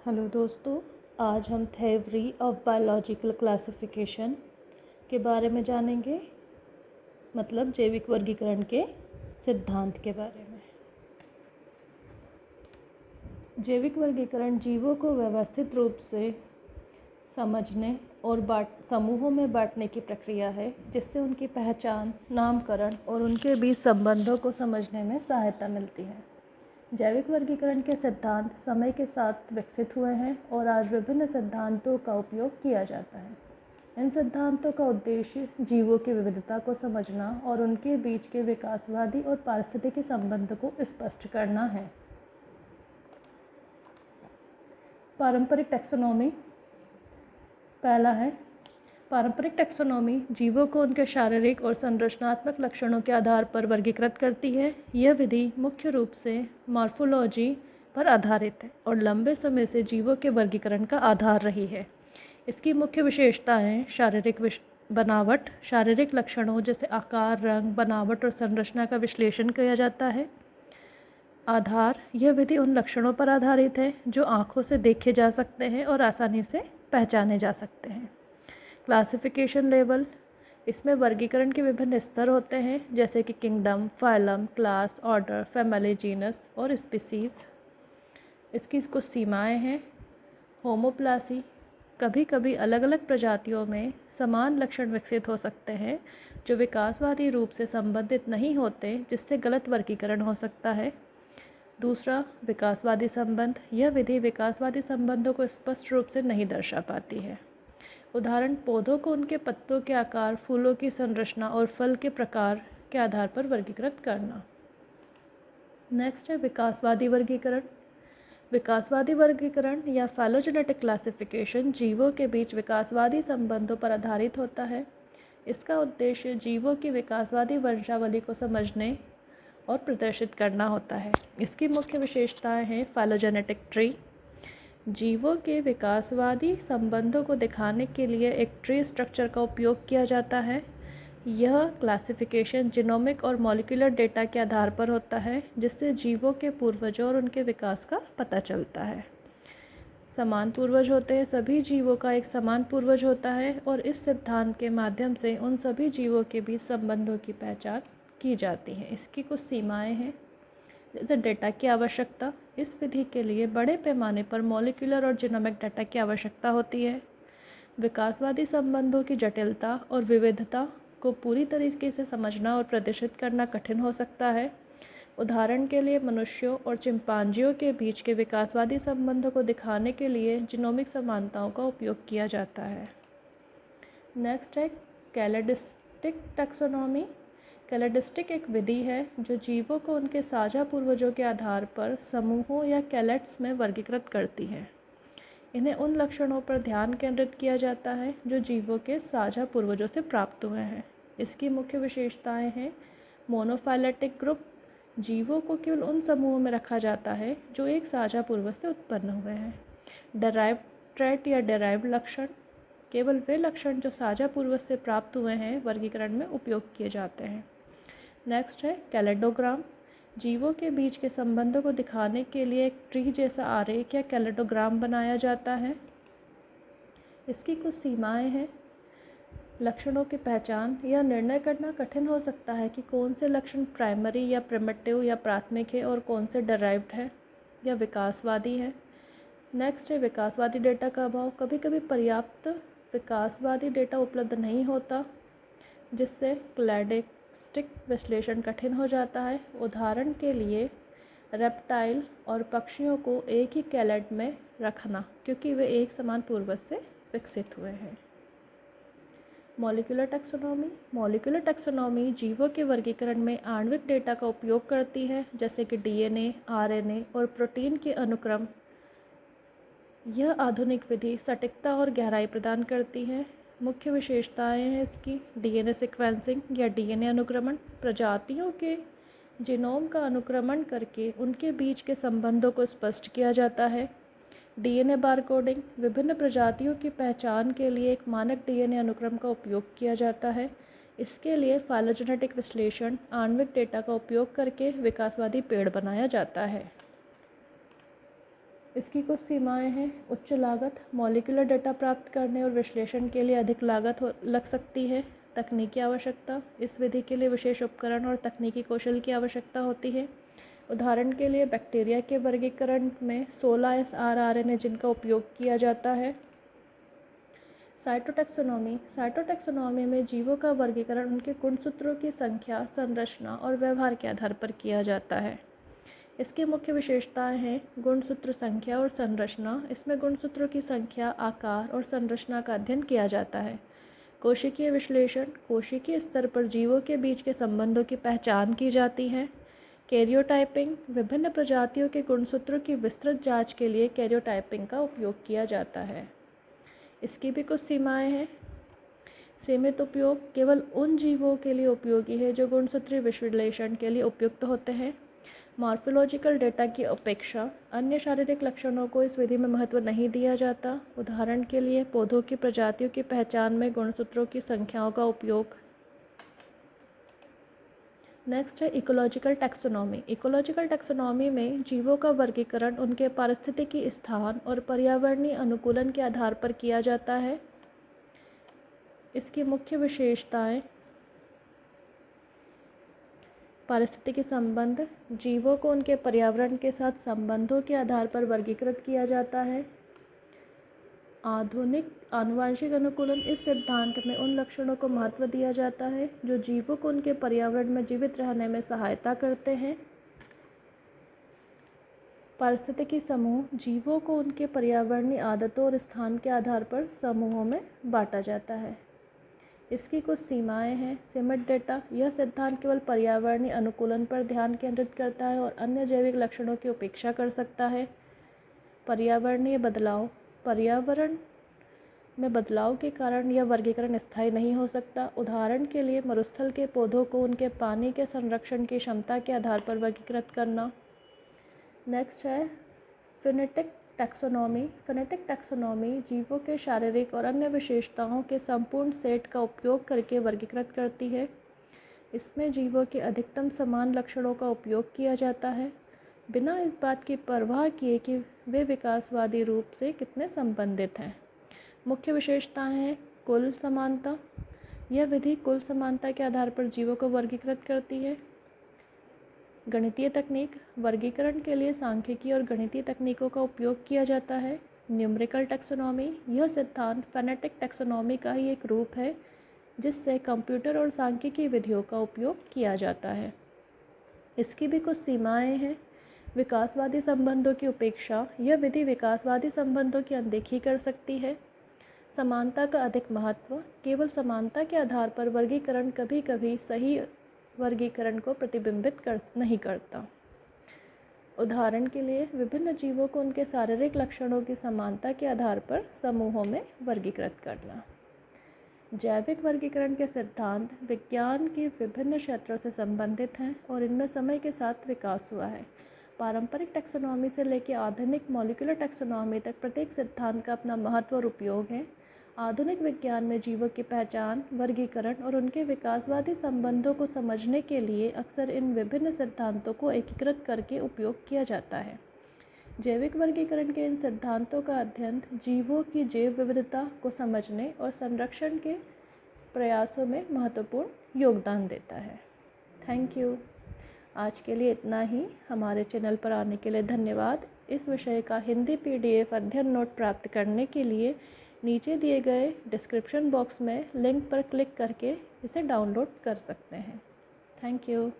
Hello दोस्तों, आज हम थ्योरी ऑफ बायोलॉजिकल क्लासिफिकेशन के बारे में जानेंगे, मतलब जैविक वर्गीकरण के सिद्धांत के बारे में। जैविक वर्गीकरण जीवों को व्यवस्थित रूप से समझने और समूहों में बांटने की प्रक्रिया है, जिससे उनकी पहचान, नामकरण और उनके बीच संबंधों को समझने में सहायता मिलती है। जैविक वर्गीकरण के सिद्धांत समय के साथ विकसित हुए हैं और आज विभिन्न सिद्धांतों का उपयोग किया जाता है। इन सिद्धांतों का उद्देश्य जीवों की विविधता को समझना और उनके बीच के विकासवादी और पारिस्थितिकी संबंध को स्पष्ट करना है। पारंपरिक टैक्सोनॉमी पहला है। पारंपरिक टैक्सोनॉमी जीवों को उनके शारीरिक और संरचनात्मक लक्षणों के आधार पर वर्गीकृत करती है। यह विधि मुख्य रूप से मॉर्फोलॉजी पर आधारित है और लंबे समय से जीवों के वर्गीकरण का आधार रही है। इसकी मुख्य विशेषताएं शारीरिक बनावट, शारीरिक लक्षणों जैसे आकार, रंग, बनावट और संरचना का विश्लेषण किया जाता है। आधार, यह विधि उन लक्षणों पर आधारित है जो आँखों से देखे जा सकते हैं और आसानी से पहचाने जा सकते हैं। क्लासिफिकेशन लेवल, इसमें वर्गीकरण के विभिन्न स्तर होते हैं, जैसे कि kingdom, phylum, class, order, family, genus और स्पीसीज। इसकी कुछ सीमाएं हैं। होमोप्लासी, कभी कभी अलग अलग प्रजातियों में समान लक्षण विकसित हो सकते हैं जो विकासवादी रूप से संबंधित नहीं होते, जिससे गलत वर्गीकरण हो सकता है। दूसरा, विकासवादी संबंध, यह विधि विकासवादी संबंधों को स्पष्ट रूप से नहीं दर्शा पाती है। उदाहरण, पौधों को उनके पत्तों के आकार, फूलों की संरचना और फल के प्रकार के आधार पर वर्गीकृत करना। नेक्स्ट है विकासवादी वर्गीकरण। विकासवादी वर्गीकरण या फाइलोजेनेटिक क्लासिफिकेशन जीवों के बीच विकासवादी संबंधों पर आधारित होता है। इसका उद्देश्य जीवों की विकासवादी वंशावली को समझने और प्रदर्शित करना होता है। इसकी मुख्य विशेषताएं हैं फाइलोजेनेटिक ट्री, जीवों के विकासवादी संबंधों को दिखाने के लिए एक ट्री स्ट्रक्चर का उपयोग किया जाता है। यह क्लासिफिकेशन जीनोमिक और मॉलिक्यूलर डेटा के आधार पर होता है, जिससे जीवों के पूर्वजों और उनके विकास का पता चलता है। समान पूर्वज होते हैं, सभी जीवों का एक समान पूर्वज होता है और इस सिद्धांत के माध्यम से उन सभी जीवों के बीच संबंधों की पहचान की जाती है। इसकी कुछ सीमाएं हैं, जैसे डेटा की आवश्यकता। इस विधि के लिए बड़े पैमाने पर मॉलिक्यूलर और जीनोमिक डाटा की आवश्यकता होती है। विकासवादी संबंधों की जटिलता और विविधता को पूरी तरीके से समझना और प्रदर्शित करना कठिन हो सकता है। उदाहरण के लिए, मनुष्यों और चिंपांजियों के बीच के विकासवादी संबंधों को दिखाने के लिए जीनोमिक समानताओं का उपयोग किया जाता है। नेक्स्ट है कैलेडिस्टिक टैक्सोनॉमी। कैलेडिस्टिक एक विधि है जो जीवों को उनके साझा पूर्वजों के आधार पर समूहों या कैलेट्स में वर्गीकृत करती है। इन्हें उन लक्षणों पर ध्यान केंद्रित किया जाता है जो जीवों के साझा पूर्वजों से प्राप्त हुए हैं। इसकी मुख्य विशेषताएं हैं मोनोफाइलेटिक ग्रुप, जीवों को केवल उन समूहों में रखा जाता है जो एक साझा पूर्वज से उत्पन्न हुए हैं। डेराइव्ड ट्रेट या डेराइव्ड लक्षण, केवल वे लक्षण जो साझा पूर्वज से प्राप्त हुए हैं वर्गीकरण में उपयोग किए जाते हैं। नेक्स्ट है कैलेडोग्राम, जीवों के बीच के संबंधों को दिखाने के लिए एक ट्री जैसा आरेख या कैलेडोग्राम बनाया जाता है। इसकी कुछ सीमाएं हैं। लक्षणों की पहचान, यह निर्णय करना कठिन हो सकता है कि कौन से लक्षण प्राइमरी या प्रिमिटिव या प्राथमिक है और कौन से डेराइव्ड है या विकासवादी है। नेक्स्ट है विकासवादी डेटा का अभाव, कभी कभी पर्याप्त विकासवादी डेटा उपलब्ध नहीं होता, जिससे क्लैडिस्टिक विश्लेषण कठिन हो जाता है। उदाहरण के लिए, रेप्टाइल और पक्षियों को एक ही कैलेड में रखना, क्योंकि वे एक समान पूर्वज से विकसित हुए हैं। Molecular taxonomy. मॉलिक्यूलर टैक्सोनॉमी जीवों के वर्गीकरण में आणविक डेटा का उपयोग करती है, जैसे कि डीएनए, आरएनए और प्रोटीन के अनुक्रम। यह आधुनिक विधि सटीकता और गहराई प्रदान करती है। मुख्य विशेषताएं हैं इसकी डीएनए सीक्वेंसिंग या डीएनए अनुक्रमण, प्रजातियों के जीनोम का अनुक्रमण करके उनके बीच के संबंधों को स्पष्ट किया जाता है। डीएनए बारकोडिंग, विभिन्न प्रजातियों की पहचान के लिए एक मानक डीएनए अनुक्रम का उपयोग किया जाता है। इसके लिए फाइलोजेनेटिक विश्लेषण, आणविक डेटा का उपयोग करके विकासवादी पेड़ बनाया जाता है। इसकी कुछ सीमाएं हैं। उच्च लागत, मॉलिक्यूलर डेटा प्राप्त करने और विश्लेषण के लिए अधिक लागत लग सकती है। तकनीकी आवश्यकता, इस विधि के लिए विशेष उपकरण और तकनीकी कौशल की आवश्यकता होती है। उदाहरण के लिए बैक्टीरिया के वर्गीकरण में 16S rRNA जिन का उपयोग किया जाता है। साइटोटैक्सोनॉमी, साइटोटैक्सोनॉमी में जीवों का वर्गीकरण उनके गुणसूत्रों की संख्या, संरचना और व्यवहार के आधार पर किया जाता है। इसकी मुख्य विशेषताएं हैं गुणसूत्र संख्या और संरचना। इसमें गुणसूत्रों की संख्या, आकार और संरचना का अध्ययन किया जाता है। कोशिकीय विश्लेषण, कोशिकीय स्तर पर जीवों के बीच के संबंधों की पहचान की जाती है। कैरियोटाइपिंग, विभिन्न प्रजातियों के गुणसूत्रों की विस्तृत जांच के लिए कैरियोटाइपिंग का उपयोग किया जाता है। इसकी भी कुछ सीमाएं हैं। सीमित उपयोग, केवल उन जीवों के लिए उपयोगी है जो गुणसूत्रीय विश्लेषण के लिए उपयुक्त होते हैं। मॉर्फोलॉजिकल डेटा की अपेक्षा अन्य शारीरिक लक्षणों को इस विधि में महत्व नहीं दिया जाता। उदाहरण के लिए पौधों की प्रजातियों की पहचान में गुणसूत्रों की संख्याओं का उपयोग। नेक्स्ट है इकोलॉजिकल टैक्सोनॉमी। इकोलॉजिकल टैक्सोनॉमी में जीवों का वर्गीकरण उनके पारिस्थितिकी स्थान और पर्यावरणीय अनुकूलन के आधार पर किया जाता है। इसकी मुख्य विशेषताएं: पारिस्थितिकी संबंध, जीवों को उनके पर्यावरण के साथ संबंधों के आधार पर वर्गीकृत किया जाता है। आधुनिक आनुवंशिक अनुकूलन, इस सिद्धांत में उन लक्षणों को महत्व दिया जाता है जो जीवों को उनके पर्यावरण में जीवित रहने में सहायता करते हैं। पारिस्थितिकी समूह, जीवों को उनके पर्यावरणीय आदतों और स्थान के आधार पर समूहों में बांटा जाता है। इसकी कुछ सीमाएं हैं। सीमित डेटा, यह सिद्धांत केवल पर्यावरणीय अनुकूलन पर ध्यान केंद्रित करता है और अन्य जैविक लक्षणों की उपेक्षा कर सकता है। पर्यावरणीय बदलाव, पर्यावरण में बदलाव के कारण यह वर्गीकरण स्थायी नहीं हो सकता। उदाहरण के लिए मरुस्थल के पौधों को उनके पानी के संरक्षण की क्षमता के आधार पर वर्गीकृत करना। नेक्स्ट है फिनेटिक टैक्सोनॉमी। फिनेटिक टैक्सोनॉमी जीवों के शारीरिक और अन्य विशेषताओं के संपूर्ण सेट का उपयोग करके वर्गीकृत करती है। इसमें जीवों के अधिकतम समान लक्षणों का उपयोग किया जाता है, बिना इस बात की परवाह किए कि वे विकासवादी रूप से कितने संबंधित हैं। मुख्य विशेषताएं हैं कुल समानता, यह विधि कुल समानता के आधार पर जीवों को वर्गीकृत करती है। गणितीय तकनीक, वर्गीकरण के लिए सांख्यिकी और गणितीय तकनीकों का उपयोग किया जाता है। न्यूमेरिकल टैक्सोनॉमी, यह सिद्धांत फेनेटिक टैक्सोनॉमी का ही एक रूप है जिससे कंप्यूटर और सांख्यिकी विधियों का उपयोग किया जाता है। इसकी भी कुछ सीमाएं हैं। विकासवादी संबंधों की उपेक्षा, यह विधि विकासवादी संबंधों की अनदेखी कर सकती है। समानता का अधिक महत्व, केवल समानता के आधार पर वर्गीकरण कभी कभी सही वर्गीकरण को प्रतिबिंबित नहीं करता। उदाहरण के लिए विभिन्न जीवों को उनके शारीरिक लक्षणों की समानता के आधार पर समूहों में वर्गीकृत करना। जैविक वर्गीकरण के सिद्धांत विज्ञान के विभिन्न क्षेत्रों से संबंधित हैं और इनमें समय के साथ विकास हुआ है। पारंपरिक टैक्सोनॉमी से लेकर आधुनिक मॉलिक्यूलर टैक्सोनॉमी तक प्रत्येक सिद्धांत का अपना महत्व और उपयोग है। आधुनिक विज्ञान में जीवों की पहचान, वर्गीकरण और उनके विकासवादी संबंधों को समझने के लिए अक्सर इन विभिन्न सिद्धांतों को एकीकृत करके उपयोग किया जाता है। जैविक वर्गीकरण के इन सिद्धांतों का अध्ययन जीवों की जैव विविधता को समझने और संरक्षण के प्रयासों में महत्वपूर्ण योगदान देता है। Thank you. आज के लिए इतना ही। हमारे चैनल पर आने के लिए धन्यवाद। इस विषय का हिंदी PDF अध्ययन नोट प्राप्त करने के लिए नीचे दिए गए डिस्क्रिप्शन बॉक्स में लिंक पर क्लिक करके इसे डाउनलोड कर सकते हैं। Thank you.